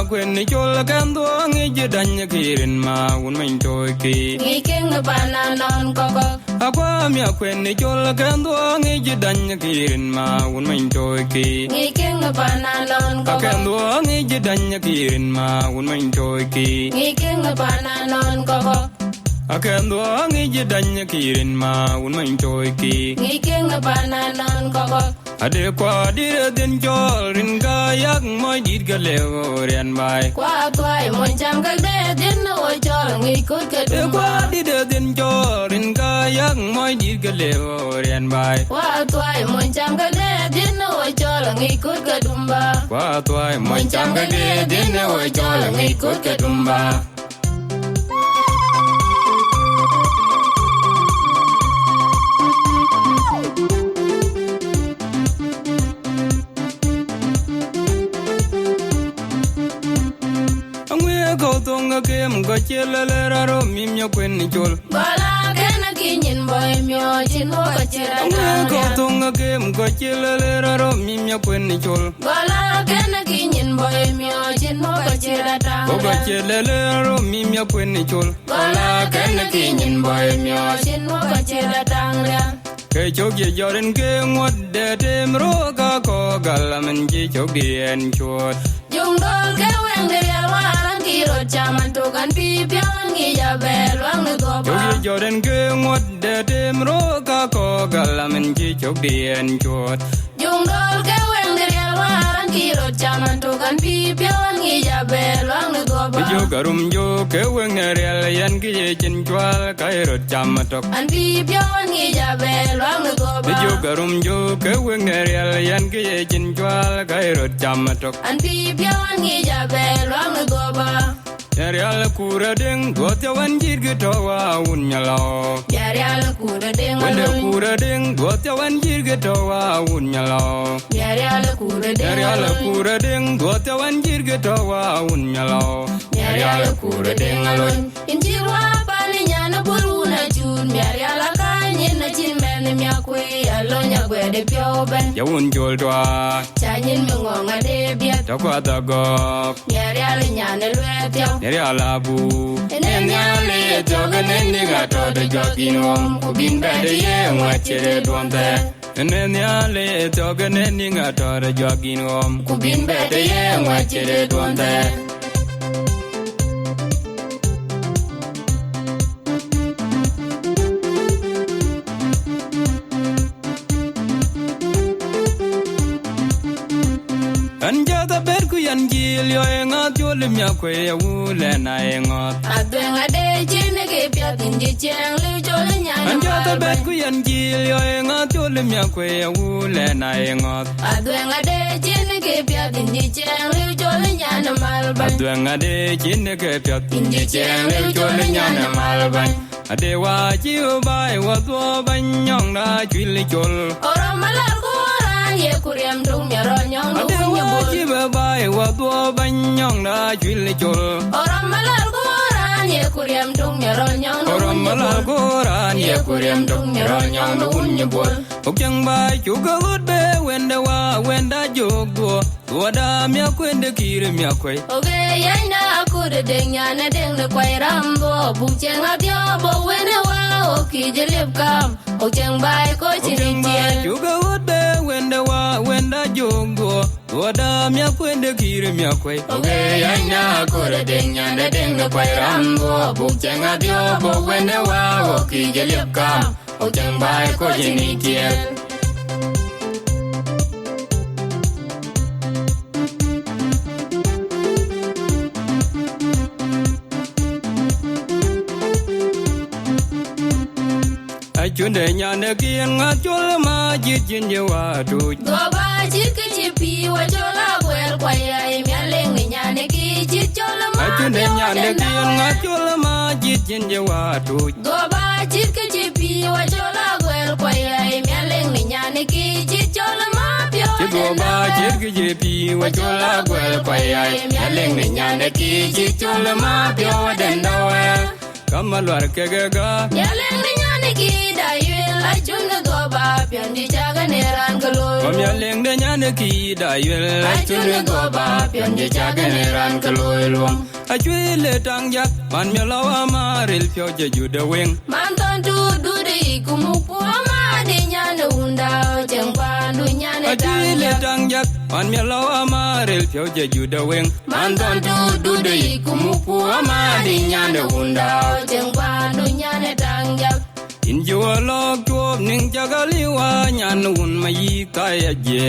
kwen ni chol kan do ngi jidanya kirin ma un main toy ki ngi king bana non koko akwa mi kwen ni chol kan do ngi jidanya kirin ma un main toy ki ngi king bana non koko kan do ngi jidanya kirin ma un main toy ki ngi king bana non koko akan do ngi jidanya kirin ma un main toy ki ngi king bana non koko ade kwa dire den chol rin ga yak moi dit ga le rian bai kwa toy mon cham ga de din no chol ngi kut ka ade du kwa dire den chol rin ga yak moi dit ga le rian bai kwa toy mon cham ga de din no chol ngi kut ka dumba kwa toy moi cham ga de den no chol ngi kut ka dumba tonga kem go chelele raro mimyo kwen ni chol bala kena kinyin boy myo chin ho ka chira go tonga kem go chelele raro mimyo kwen ni chol bala kena kinyin boy myo chin ho ka chira ta go chelele raro mimyo kwen ni chol bala kena kinyin boy myo chin ho ka chira ta ke chogi joren ke ngot de tem ro ka ko galamen ji chogi en chot jung dol ke weng de yalwaran ki ro chaman to kan pi pyon ngi ya bel wang ni go ba chogi joren ke ngot de tem ro ka ko galamen ji chogi en chot jung dol ke weng de yalwaran ki ro chaman to kan pi pyon ngi ya bel wang ni go ba jo garum jo ke weng real yan ki chen chwal ka ro cham tok an pi pyon ngi ya bel wang ni go ba jo garum jo ke weng real yan ki chen chwal ka ro cham tok an pi pyon ngi ya bel wang ni go ba real kura ding do te wan jir ge to wa un nyalo yari ala kura ding wende alun kura ding do te wan jir ge to wa un nyalo yari ala kura ding real alun kura ding do te wan jir ge to wa un nyalo yari ala kura ding alun injirwa pani nyana buruna chun yari ala kanyin na chin men mya kwe alo nya gwe de pyo ben ya un jol to chanyin mi ngonga de biat to kwa da go yari ala nyana lwe pyo real abu nyale to ge ne ga to de joginom ku bin ba de ye wa chere donte nyale to ge ne ga to de joginom ku bin ba de ye wa chere donte Anjata berku yan jil yo engat yo limya kwe ya wule na engat adwenga de chin ge pya tin ji cheng lu chol nyana Anjata berku yan jil yo engat yo limya kwe ya wule na engat adwenga de chin ge pya tin ji cheng lu chol nyana malban Adwenga de chine ke pyat pinji cheng le chole nyana malban Ade wa chi bai wa to ban nyong na chwili chol ora malar ko ran ye kurem dung mi ro nyong du Ade kunye wa bol chi bai wa to ban nyong na chwili chol ora malar ko ran ye kurem dung mi ro nyong du Oram kunye malal bol koran ye kurem dong mi ro nyong do unye bol Okjang bai chu ga gut be wenda wa wenda jog do da mi akwende kire mi akwai oge yanda akude deng nyana deng ne kwai rambo bu cheng adio bo wene wa o ki jelib kam o cheng bai ko chiri tiel Juga wode wenda wa wenda jongo Wada mi akwende kire mi akwai oge yanda akude deng nyana deng ne kwai rambo bu cheng adio bo wene wa o ki jelib kam o cheng bai ko chiri tiel Chunde nyane kian nga chol ma jit jin je wa tu go ba chit ke chi pi wa chola gwel kwai ai mya leng ni nyane ki chit chola ma Chunde nyane kian nga chol ma jit jin je wa tu go ba chit ke chi pi wa chola gwel kwai ai mya leng ni nyane ki chit chola ma pyo Chi go ba jit ki je pi wa chola gwel kwai ai Ya leng ni nyane ki jit chol ma pyo den da we Kamalwar ke ga ya leng ni nyane ki da yue la chunga go ba pian di chaga ne ran kaloi Om ya leng de nya ne ki da yel la chunga go ba pian di chaga ne ran kaloi luom a chwe le tang yak man mya la wa ma ril pyo je ju de weng man ton tu du de kumu ku ma de nya ne unda cheng pa du nya ne a chwe le tang yak man mya la wa ma ril pyo je ju de weng man ton tu du de kumu ku ma de nya ne unda cheng pa du nya ne tang yak in ju lo chuop ning cha ga li wa nyan un ma yi ka ya je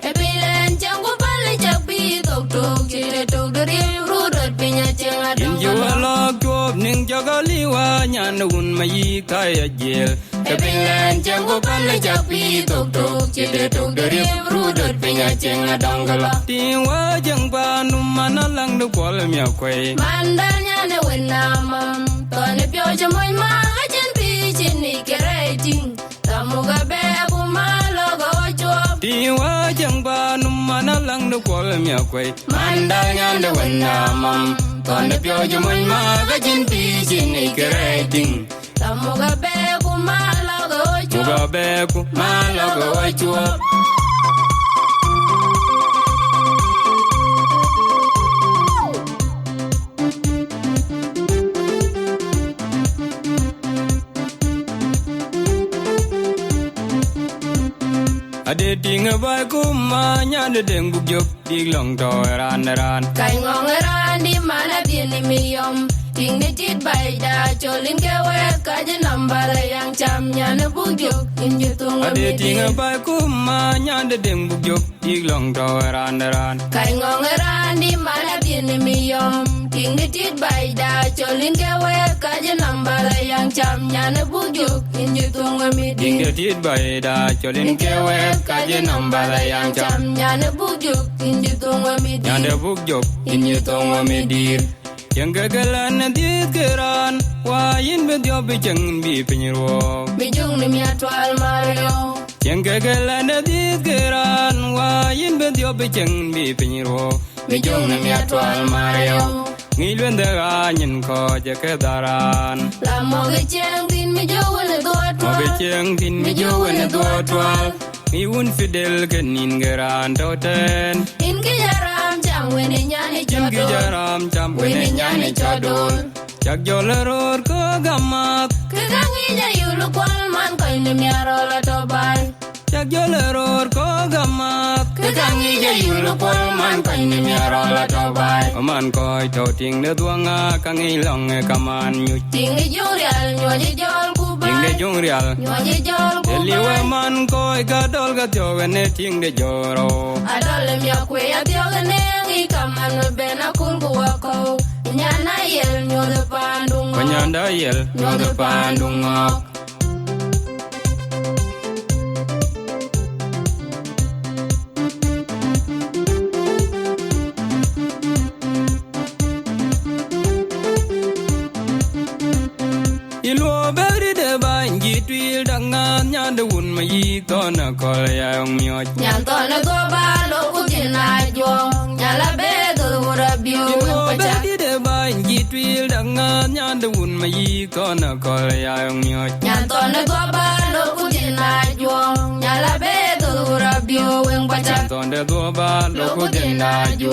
epilen chang ku pa le chak pi tok tok chi le tok de ri ru dot pi nya cheng a in dong ju lo chuop ning cha ga li wa nyan un ma yi ka ya je epilen chang ku pa le chak pi tok tok chi le tok de ri ru dot pi nya cheng a dong gala ti wa jang pa nu ma na lang du ko le mya kwai manda nya ne wen na mam to ne pyo che moi ma ga chen pi chin ni ke re ting ta mu ga be bu ma lo go cho ti wa jang pa nu ma na lang du ko le mya kwai manda nya ne wen na mam to ne pyo che moi ma ga chen pi chin ni ke re ting ta mu ga be bu ma lo go cho mu ga be ku ma lo go cho ade ting ba ku ma nya de deng bu jok di long to ran kai ngong ran di mana bien ni mi yom ting ni tit bai da cholin ke we ka je number yang cham nya na bu jok in ju tung ade mi ting di ba ku ma nya de deng bu jok di long to ran kai ngong ran di mana bien ni mi yom ting ni tit bai da cholin ke we ka je number yang cham nya na bu jok in ju tung mi di ding de tit bai da cholin ke we ka je nam ba la yang cham nya na bu jok in ju tung mi di nya de bu jok in yu tong wa me dir yang ga galan di geran wa yin be dio be chang bi pin ro mi jung ni mi atwal mario yang ga galan di geran wa yin be dio be chang bi pin ro mi jung ni mi atwal mario ngi luen de ga nyin ko je ke daran la mo ge chang tin mi jo le do mo atwal be chang tin mi jo wen do twal mi un fidel ke nin geran to ten in ki jaram cham we ni nya ni jin gi chodol jaram cham we we ni nya ni chodol chak jo le ror ko gamat ke gangi ja yu lu kwal man ko ni mi aro la to bai chak jo le ror ko gamat ke gangi ja yu lu kwal man ko ni mi aro la to bai man koi to ting de duanga kang i long e kaman nyu ting ni ju real nyo ji jol ku ting de bai jong rial nyo ji jol ku liwe bai man koi ga dol ga tyo ne ting de joro adole mi akwe atyo ge ne ngi kaman be na kun ku wa ko nya na yel nyo de pandung panyanda yel nyo de pandung ok ilwo beri de ban ji twil danga nya de un ma yi to na kol ya ong myo nyan to na go ba lo ku tin na jo nya la be do ra bio ilwo pa cha beri de ban ji twil danga nya de un ma yi to na kol ya ong myo nyan to na go ba lo ku tin na jo nya la be do ra bio pa cha to de do ba lo ku den na ju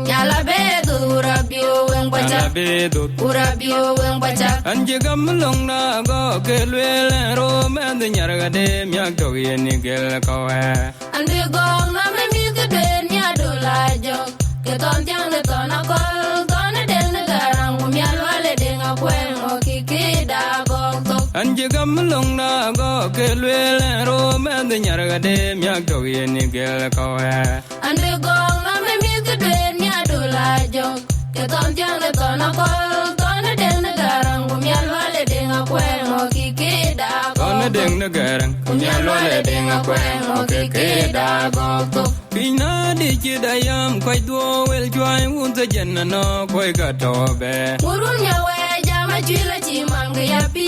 nya la be do ra bio pa cha na be do ura bio pa cha anje gam long na go ke lwe le ro me de nyar ga de mya to ye ni gel ko e an bi go na me mi ke de nya do la jo ke ton jang de to na kol to na de na garang mu mi al wale de nga kwen o ki ki da go to anje gam long na go ke lwe le ro me de nyar ga de mya to ye ni gel ko e an bi go na me mi ke de nya do la jo ke ton jang de to na kol to na de na garang mu mi al wale de nga kwen o ki ki da go to na deng na garang mu mi al wale de nga kwen o ki ki da go to pina di chi da yam kwai do wel jwai un za jen na no koi ga to be murun nya we jama chila chi mang ya pi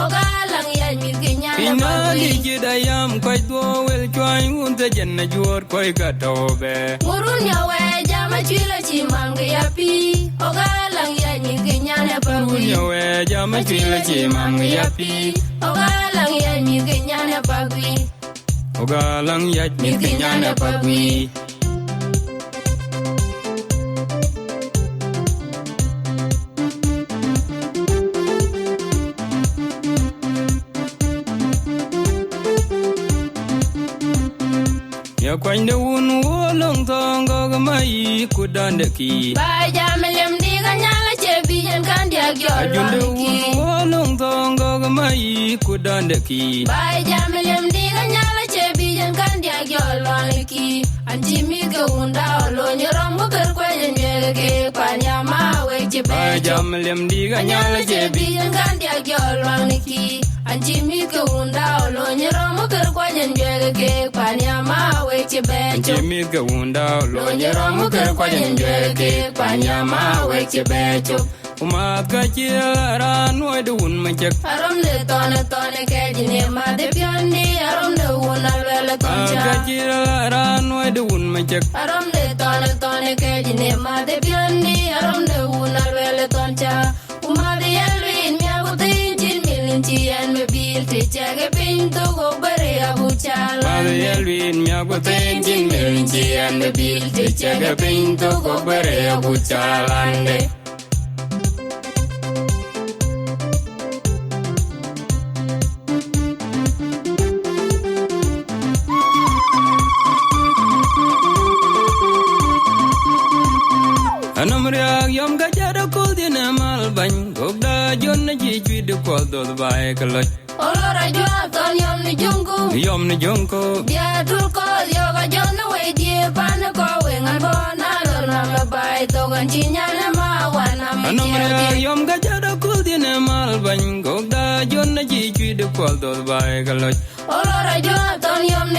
o ga lang ya mi ke nya na pina di pa chi da yam kwai do wel jwai un za jen na jur koi ga to be murun ya we jama chila chi mang ya pi o ga lang ya mi ke nya na pa nyo we jama chwila chi mam yapi Ogalang ya mi kenyana pagwi ogalang yat mi kenyana pagwi ya kwande wun wolong tongo mai kudande ki Ba jamelem diga nyala chebi jen kandi ajunde agyolo wun ki wolong tongo mai kudande ki Ba jamelem diga nyala chebi jen kandi agyolo ki Anjimi ke unda lo nyorom ker kwenye nyege panya mawe ba chebe jam lem diga nyala jebi Bijan kan dia gyolwang niki Anjimi ke unda lo nyorom ker kwenye nyege panya mawe chebe jemi ga wunda lo nyero mu ker kwa jenjege panyama we chebecho uma ka chira no de wun ma jek Aram de tone ke jine ma de piondi Aram de una lele ka toncha chira no de wun ma jek Aram de tone ke jine ma de piondi Aram de una lele toncha Uma de yelwin mi agutin jin milinchi en me bil te chege pinto go bare abuchala ma de yelwin mi ago ten jin melinchi and the bil te chega pinto go bare bu chalande Anamriya yom ga jada kol dina mal bany gogda jonna ji chwid kol dol bae kaloj Olora jua ton yom ni jungu yom ni jonko Dia tulko yoga jona we die pana ko we ngalbo na lor na mabai to ganchinya na ma wana mi Anamriya yom ga jada kol dina mal bany gogda jonna ji chwid kol dol bae kaloj Olora jua ton yom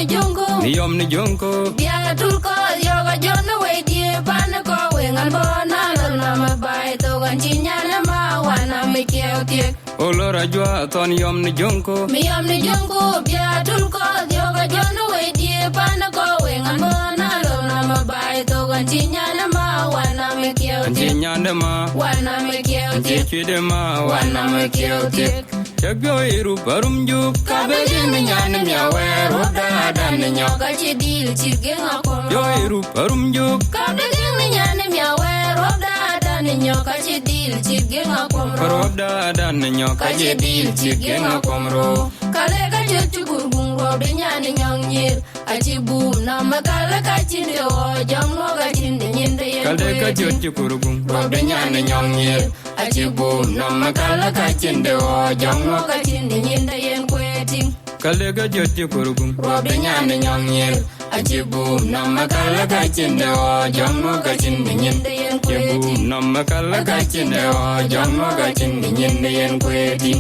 ni jungu Dia tulko yoga jona we die pana ko we ngalbo na lor na mabai to ganchinya na ma wana mi tiek olora jwa ton yom ni jonko Mi yom ni jungu Dia tulko yoga jona we die pana ko we ngalbo na lor na mabai to ganchinya na ma wana mi anji nyande ma Wana me kieu anji tik, chwide ma wana me kieu tik. Chagyo iru parum jup kabegi mi nyane mya weru da dan ni nyok Nyoka chidil chirgeng akom. yo iru parum jup Kabegi mi nyane mya weru dada ni nyoka chidil chirgeng akom ro. rob da dan ni nyok kaje dil chigeng akomro Kale ka chuchu gurgung ro de nyane nyong nyir. Achi boom na makala ka chinde o jong mo ka chinde nyinde yen kalde ka kweti. jot kurugum rob de nyane nyong nyir achi bum nam makala ka chinde o jong Mo ka chinde nyinde yen kweti. kalde ka jot kurugum rob de nyane nyong nyir achi bum nam makala ka chinde o jong mo ka chinde nyinde Nyinde yen Che kweti. bum nam makala ka chinde o jong mo ka chinde nyinde yen kweti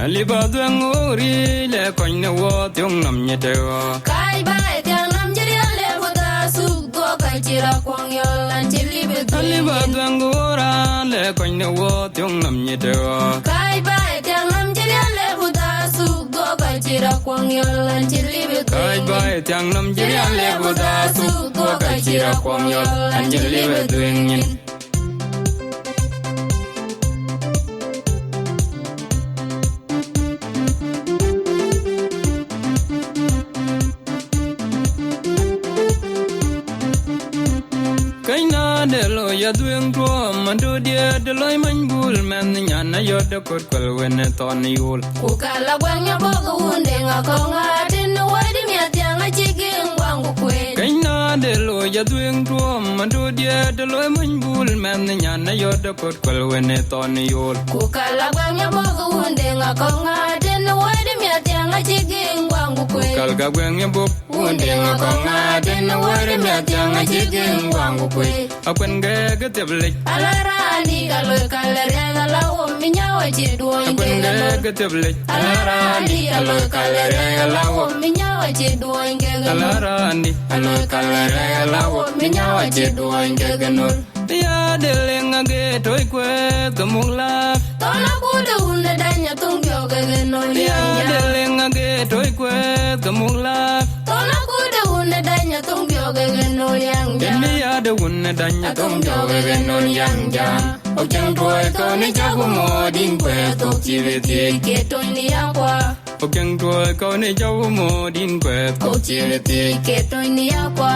Ali badwang ori le koine wo tyong nam nyete wo Kai bai tiang nam jiri ale buta su go kai chira kwang yol an chili betu. Ali badwang ora le koine wo tyong nam nyete wo Kai bai tiang nam jiri ale buta su go kai chira kwang yol an chili betu. Kai bai tyang nam jiri ale buda su go kai chira kwang yol anjeli bedwingin Kaina de lo ya dueng tuo mandu dia de loy manbul men nyana yo de kot kwel wene ton yul Kukala kwang ya boga wunde nga konga tinu wadi mi atiang a chiging wangu kwe. Kaina de lo ya dueng tuo mandu dia de loy manbul men nyana yo de kot kwel wene ton yul Kukala kwang ya boga wunde nga konga tinu wadi mi atiang a chiging wangu kwe. kal ga gwen ya bop wonde nga ko nga de na wore mi atyang a chigin wangu kwe akwen ge ge teblik Alarani kaloi kalere galawo minyawa chiduoin akwen ge kegalor. ge teblik Alarani kaloi kalere galawo minyawa chiduoin kegalor. alarandi alo kalare lawo minyawa chiduoin ge genur ya de lenga ge toy kwe kamula Tona kuda hunde danya tungyo kegalor ya de nyanya. lenga ge toy kwe kamula Tona kuda hunde danya tungyo joge genol yang ja Emi ya de wunne danya tom joge genol yang ja O jang tuoi ko ni jabu mo din kwe tok chile tie ke to ni akwa O jang tuoi ko ni jabu mo din kwe tok chile tie ke to ni akwa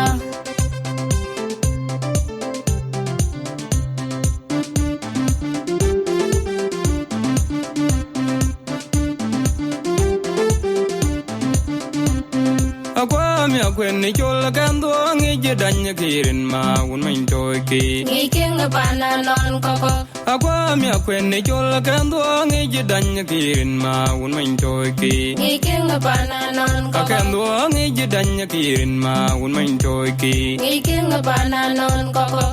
Akwa mi akwen ni chol kando ngi jedanya kirin ma un main toy ki ngi king bana non koko Akwa mi akwen ni chol kando ngi jedanya kirin ma un main toy ki ngi king bana non koko Akendo ngi jedanya kirin ma un main toy ki ngi king bana non koko